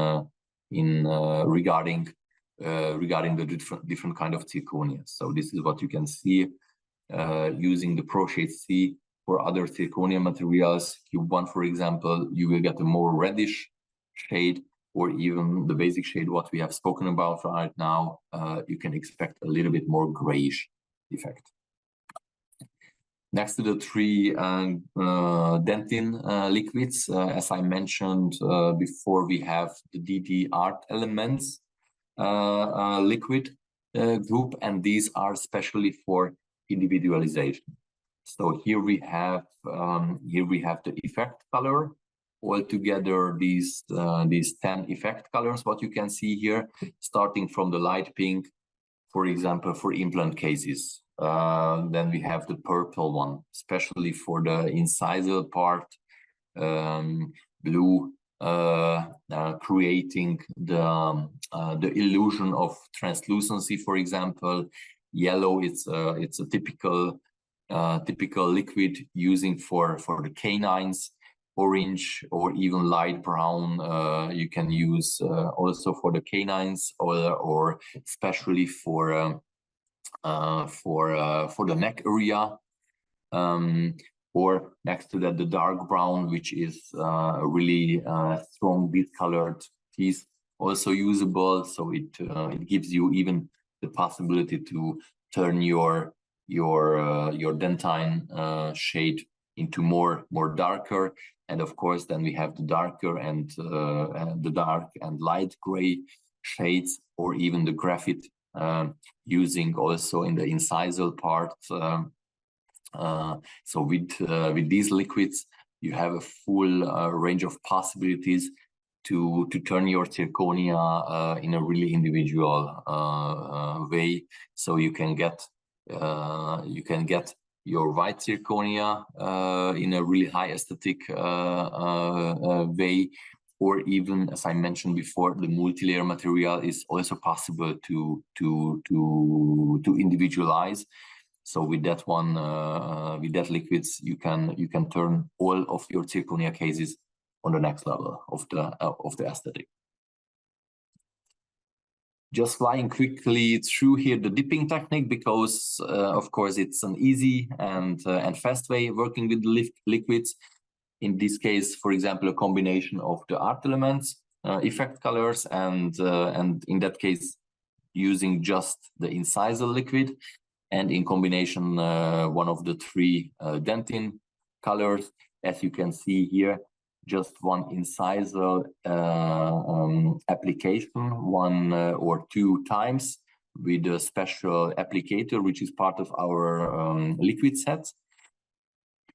regarding the different kind of zirconia. So this is what you can see using the Pro Shade C. For other zirconia materials, Cube 1 for example, you will get a more reddish shade, or even the basic shade what we have spoken about right now, you can expect a little bit more grayish effect. Next to the three dentin liquids, as I mentioned before, we have the DD Art Elements liquid group, and these are specially for individualization. So here we have the effect color. Altogether, these 10 effect colors, what you can see here, starting from the light pink, for example, for implant cases. Then we have the purple one, especially for the incisal part, blue, creating the illusion of translucency, for example. Yellow, it's a typical liquid using for the canines. Orange or even light brown you can use also for the canines, or especially for the neck area, or next to that the dark brown, which is really strong bead colored teeth, also usable. So it gives you even the possibility to turn your dentine shade into more darker. And of course, then we have the darker and the dark and light gray shades, or even the graphite, using also in the incisal part. So with these liquids, you have a full range of possibilities to turn your zirconia in a really individual way. So you can get your white zirconia in a really high aesthetic way, or even, as I mentioned before, the multi-layer material is also possible to individualize. So with that one, with that liquids, you can turn all of your zirconia cases on the next level of the aesthetic. Just flying quickly through here the dipping technique, because of course it's an easy and fast way working with the liquids. In this case, for example, a combination of the art elements, effect colors, and in that case using just the incisal liquid, and in combination one of the three dentin colors. As you can see here, just one incisal application, one or two times, with a special applicator, which is part of our liquid sets.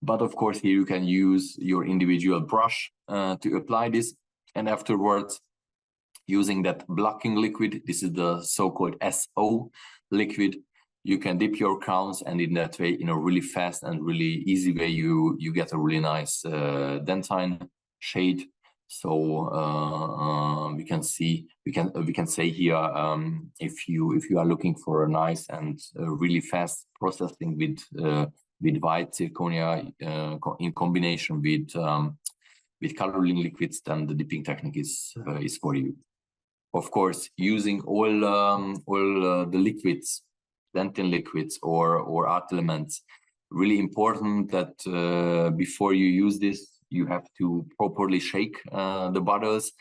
But of course, here you can use your individual brush to apply this, and afterwards, using that blocking liquid, this is the so-called SO liquid, you can dip your crowns, and in that way, in a really fast and really easy way, you get a really nice dentine shade. So we can say here, if you are looking for a nice and really fast processing with white zirconia in combination with coloring liquids, then the dipping technique is for you. Of course, using all the liquids, dentin liquids or art elements, really important that before you use this, you have to properly shake the bottles.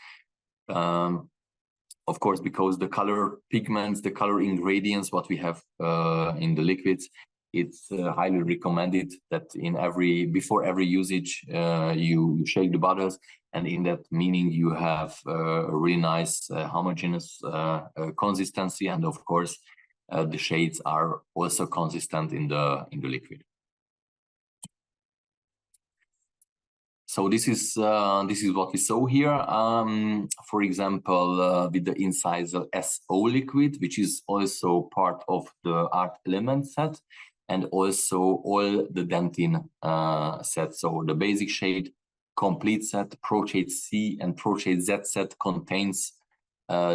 Of course, because the color pigments, the color ingredients, what we have in the liquids, it's highly recommended that before every usage, you shake the bottles, and in that meaning you have a really nice homogeneous consistency, and of course the shades are also consistent in the liquid. So this is what we saw here. For example, with the incisal SO liquid, which is also part of the art element set, and also all the dentin sets. So the basic shade, complete set, Pro Shade C and Pro Shade Z set contains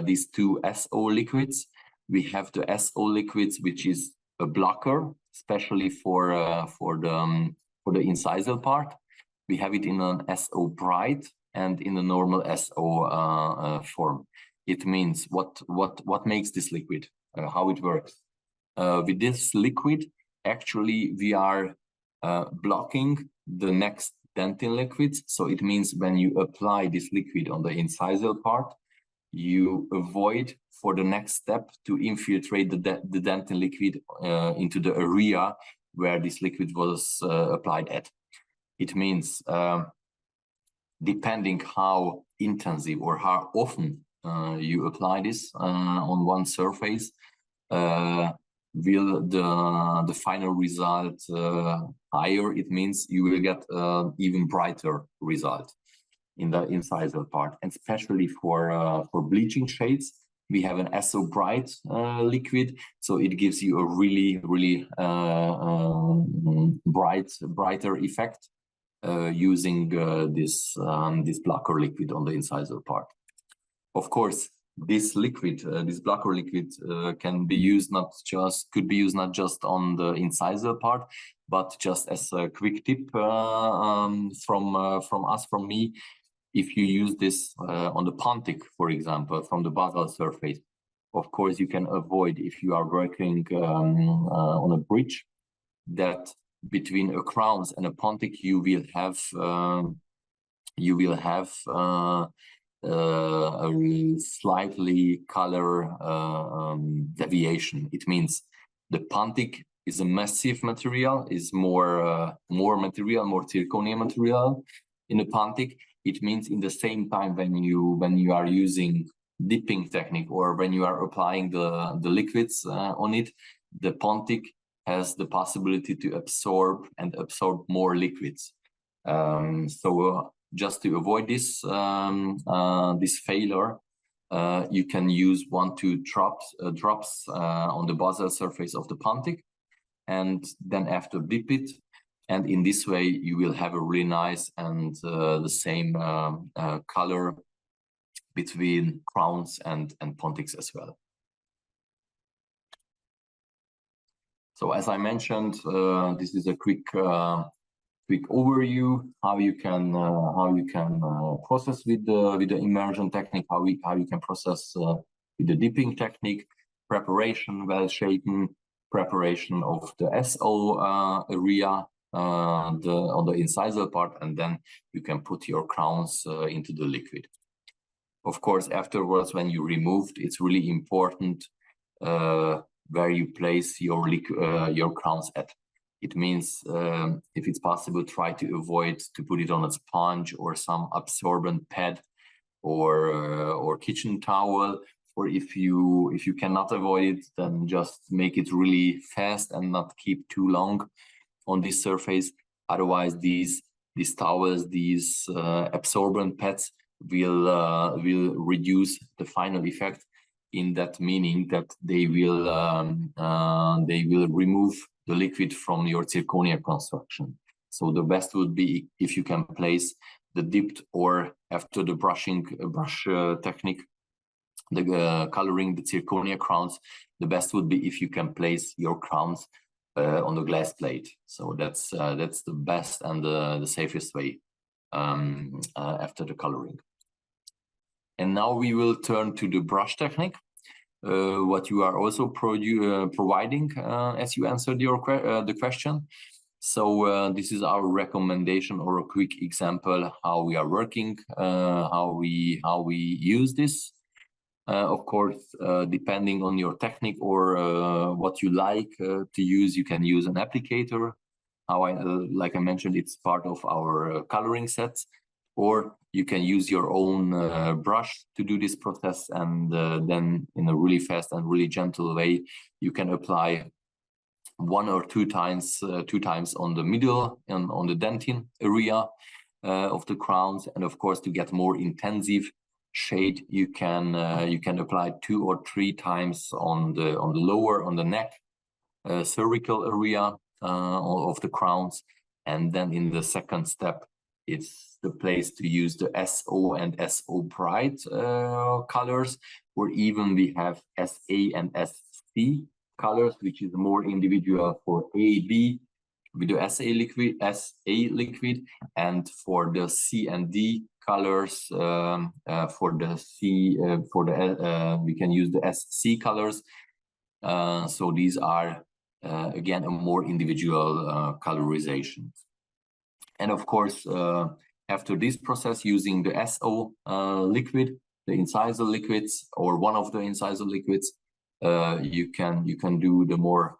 these two SO liquids. We have the SO liquids, which is a blocker, especially for the incisal part. We have it in an SO bright and in the normal SO form. It means what makes this liquid, how it works. With this liquid, actually, we are blocking the next dentin liquids. So it means when you apply this liquid on the incisal part, you avoid for the next step to infiltrate the dentin liquid into the area where this liquid was applied at. It means depending how intensive or how often you apply this on one surface, will the final result higher. It means you will get even brighter result in the incisal part, and especially for bleaching shades, we have an SO bright liquid, so it gives you a really brighter effect using this blocker liquid on the incisal part. Of course, this liquid, this blocker liquid, could be used not just on the incisal part, but just as a quick tip from me. If you use this on the pontic, for example, from the basal surface, of course you can avoid, if you are working on a bridge, that between a crowns and a pontic you will have a slightly color deviation. It means the pontic is a massive material, is more zirconia material in the pontic. It means in the same time when you are using dipping technique or when you are applying the liquids on it, the pontic has the possibility to absorb more liquids. So just to avoid this failure, you can use 1-2 drops on the basal surface of the pontic, and then after dip it. And in this way, you will have a really nice and the same color between crowns and pontics as well. So as I mentioned, this is a quick overview how you can process with the immersion technique, how you can process with the dipping technique, preparation, well shapen, preparation of the SO area on the incisal part, and then you can put your crowns into the liquid. Of course, afterwards, when you removed, it's really important where you place your crowns at. It means if it's possible, try to avoid to put it on a sponge or some absorbent pad or kitchen towel. Or if you cannot avoid it, then just make it really fast and not keep too long on this surface. Otherwise, these towels, these absorbent pads will reduce the final effect. In that meaning that they will remove the liquid from your zirconia construction. So the best would be if you can place the dipped, or after the brush technique, the coloring the zirconia crowns, the best would be if you can place your crowns on the glass plate. So that's the best and the safest way after the coloring. And now we will turn to the brush technique, what you are also providing as you answered the question. So this is our recommendation or a quick example how we are working, how we use this. Of course, depending on your technique or what you like to use, you can use an applicator. Like I mentioned, it's part of our coloring sets, or you can use your own brush to do this process, and then in a really fast and really gentle way, you can apply one or two times on the middle and on the dentin area of the crowns. And of course, to get more intensive shade, you can apply 2 or 3 times on the lower, on the neck cervical area of the crowns. And then in the second step, it's the place to use the SO and SO bright colors, or even we have SA and SC colors, which is more individual for A, B with the SA liquid, and for the C and D colors, for the C, we can use the SC colors. So these are again a more individual colorization. And of course, after this process, using the SO liquid, the incisor liquids, or one of the incisor liquids, you can do the more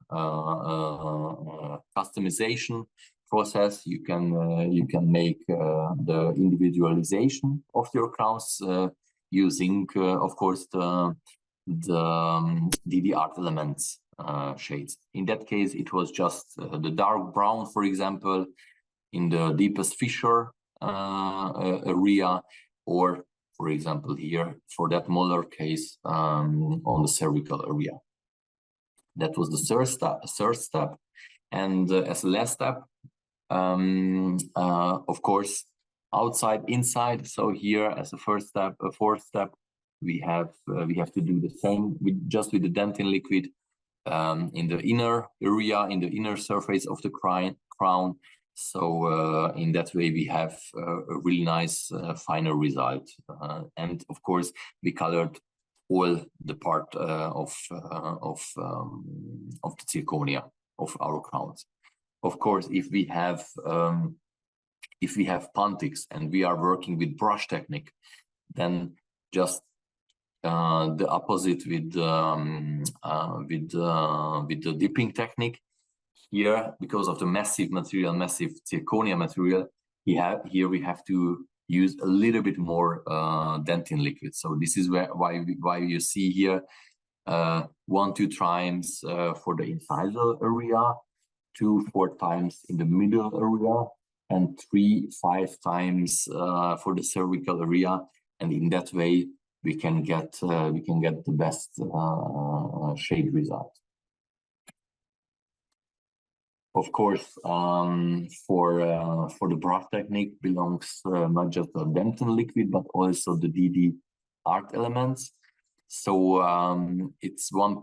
customization process. You can make the individualization of your crowns using, of course, the DD art elements shades. In that case, it was just the dark brown, for example, in the deepest fissure area, or for example here for that molar case on the cervical area. That was the third step. And as a last step, of course, outside, inside. So here as a fourth step, we have to do the same with the dentin liquid in the inner area, in the inner surface of the crown. So in that way, we have a really nice final result. And of course, we colored all the part of the zirconia of our crowns. Of course, if we have Pantix and we are working with brush technique, then just the opposite with the dipping technique. Here, because of the massive zirconia material, here we have to use a little bit more dentin liquid. So this is why you see here 1-2 times for the incisor area, 2-4 times in the middle area, and 3-5 times for the cervical area. And in that way, we can get the best shade result. Of course, for the brush technique belongs not just the dentin liquid, but also the DD art elements. So it's one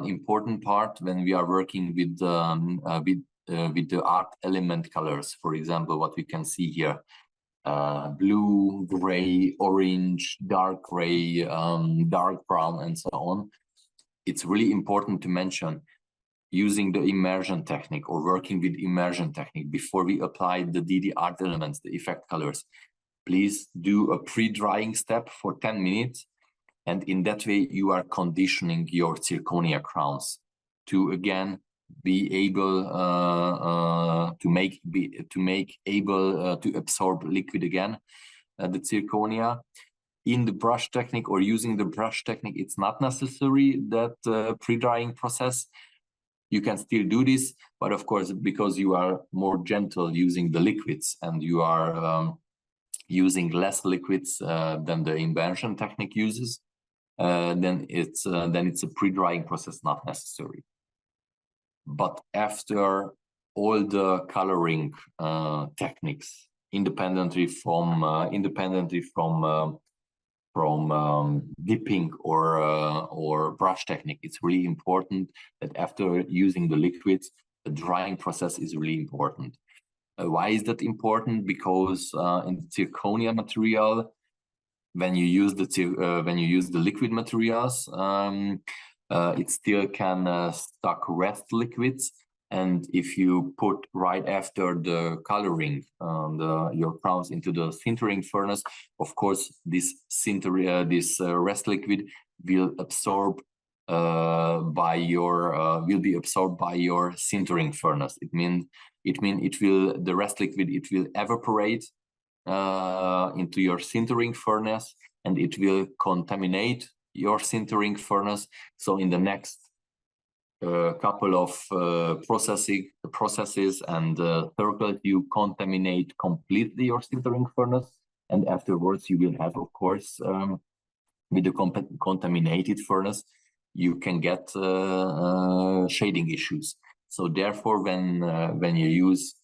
important part when we are working with the art element colors. For example, what we can see here: blue, gray, orange, dark gray, dark brown, and so on. It's really important to mention, using the immersion technique or working with immersion technique before we apply the DD art elements, the effect colors, please do a pre-drying step for 10 minutes. And in that way, you are conditioning your zirconia crowns to again be able to absorb liquid again, the zirconia. In the brush technique or using the brush technique, it's not necessary that pre-drying process. You can still do this, but of course, because you are more gentle using the liquids and you are using less liquids than the immersion technique uses, then it's a pre-drying process not necessary. But after all the coloring techniques, independently from dipping or brush technique, it's really important that after using the liquids, the drying process is really important. Why is that important? Because in zirconia material, when you use the liquid materials, it still can stock rest liquids, And if you put right after the coloring your crowns into the sintering furnace, of course, this rest liquid will absorb will be absorbed by your sintering furnace. The rest liquid will evaporate into your sintering furnace, and it will contaminate your sintering furnace. So in the next couple of processes and circles, you contaminate completely your sintering furnace, and afterwards you will have, of course, with the contaminated furnace, you can get shading issues. So therefore, when you use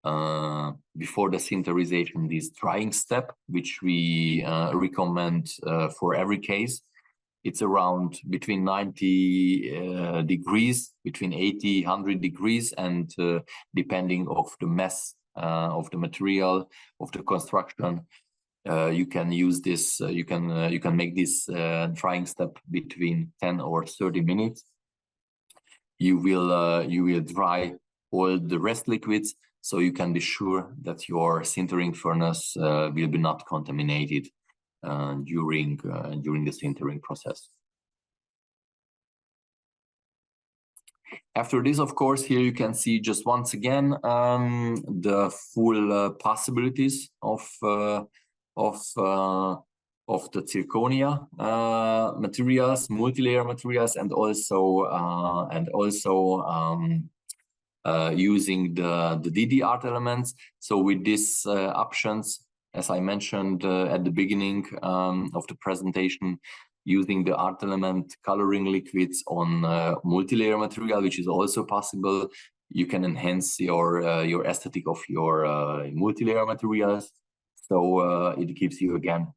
before the sinterization this drying step, which we recommend for every case, it's around between 90 degrees, between 80, 100 degrees, and depending of the mass of the material, of the construction, you can use this. You can make this drying step between 10 or 30 minutes. You will dry all the rest liquids, so you can be sure that your sintering furnace will be not contaminated during the sintering process. After this, of course, here you can see just once again the full possibilities of the zirconia materials, multi-layer materials, and also using the DD art elements. So with these options, as I mentioned at the beginning of the presentation, using the art element coloring liquids on multi-layer material, which is also possible, you can enhance your aesthetic of your multi-layer materials. So it gives you again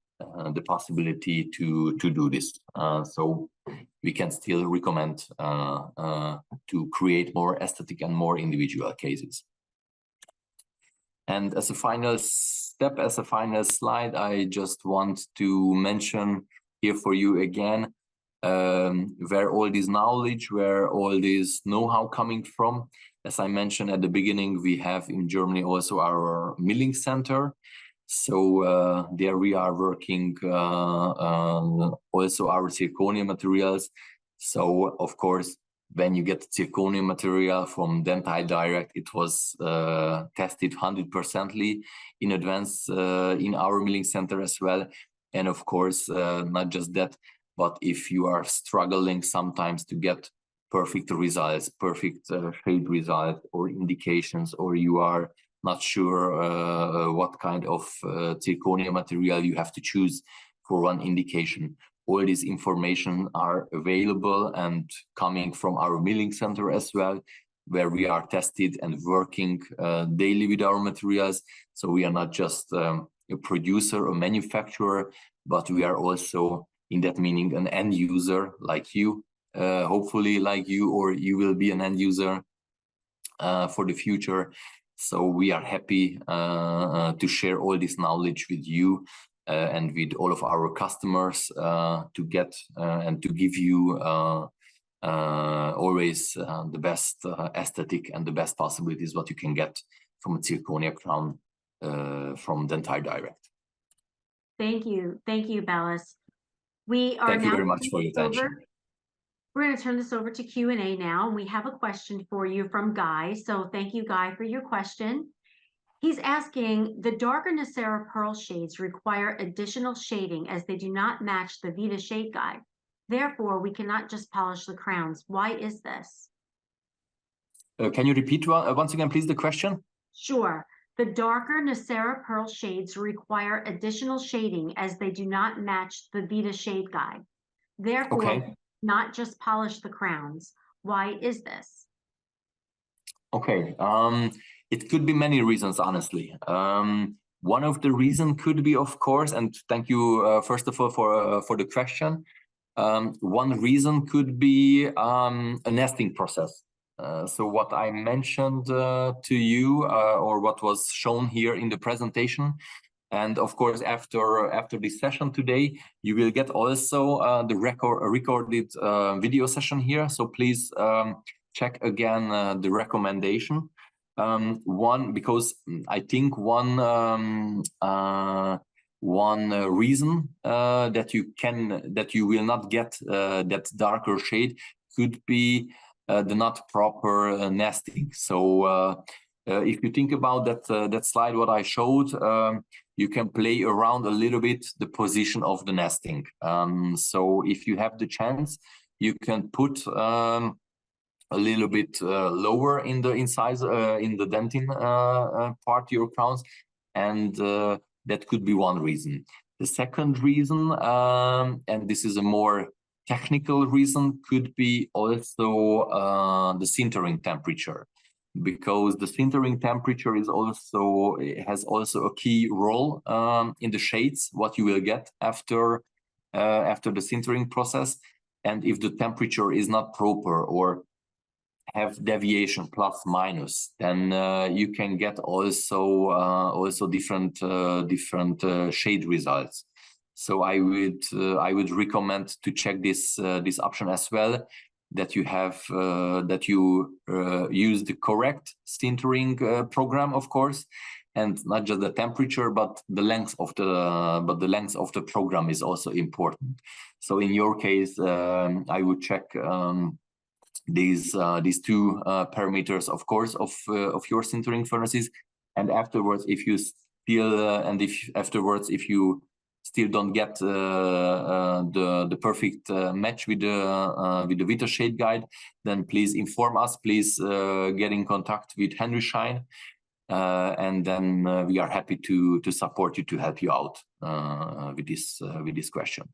the possibility to do this. So we can still recommend to create more aesthetic and more individual cases. And as a final step, as a final slide, I just want to mention here for you again where all this knowledge, where all this know-how coming from. As I mentioned at the beginning, we have in Germany also our milling center. So there we are working also our zirconia materials. So of course, when you get zirconia material from Dental Direkt, it was tested 100% in advance in our milling center as well. And of course, not just that, but if you are struggling sometimes to get perfect results, perfect shade results or indications, or you are not sure what kind of zirconia material you have to choose for one indication, all this information are available and coming from our milling center as well, where we are tested and working daily with our materials. So we are not just a producer or manufacturer, but we are also, in that meaning, an end user like you, hopefully like you, or you will be an end user for the future. So we are happy to share all this knowledge with you and with all of our customers to get and to give you always the best aesthetic and the best possibilities what you can get from a zirconia crown from Dental Direkt. Thank you, Balazs. We are Thank you now very much for your attention. We're going to turn this over to Q&A now. We have a question for you from Guy. So thank you, Guy, for your question. He's asking, the darker Nacera pearl shades require additional shading as they do not match the Vita shade guide. Therefore, we cannot just polish the crowns. Why is this? Can you repeat once again, please, the question? Sure. The darker Nacera pearl shades require additional shading as they do not match the Vita shade guide. Therefore, not just polish the crowns. Why is this? Okay, it could be many reasons, honestly. One of the reasons could be, of course, and thank you first of all for the question. One reason could be a nesting process. So what I mentioned to you, or what was shown here in the presentation, and of course after this session today, you will get also the recorded video session here. So please check again the recommendation. One, because I think one reason that you will not get that darker shade could be the not proper nesting. So if you think about that slide what I showed, you can play around a little bit the position of the nesting. So if you have the chance, you can put a little bit lower in the incised in the dentin part your crowns, and that could be one reason. The second reason, and this is a more technical reason, could be also the sintering temperature, because the sintering temperature is also has also a key role in the shades what you will get after the sintering process. And if the temperature is not proper or have deviation plus minus, then you can get also different shade results. So I would recommend to check this option as well, that you have use the correct sintering program, of course, and not just the temperature, but the length of the program is also important. So in your case, I would check these two parameters, of course, of your sintering furnaces, and afterwards, if you still if you still don't get the perfect match with the Vita shade guide, then please inform us. Please get in contact with Henry Schein, and then we are happy to support you, to help you out with this question.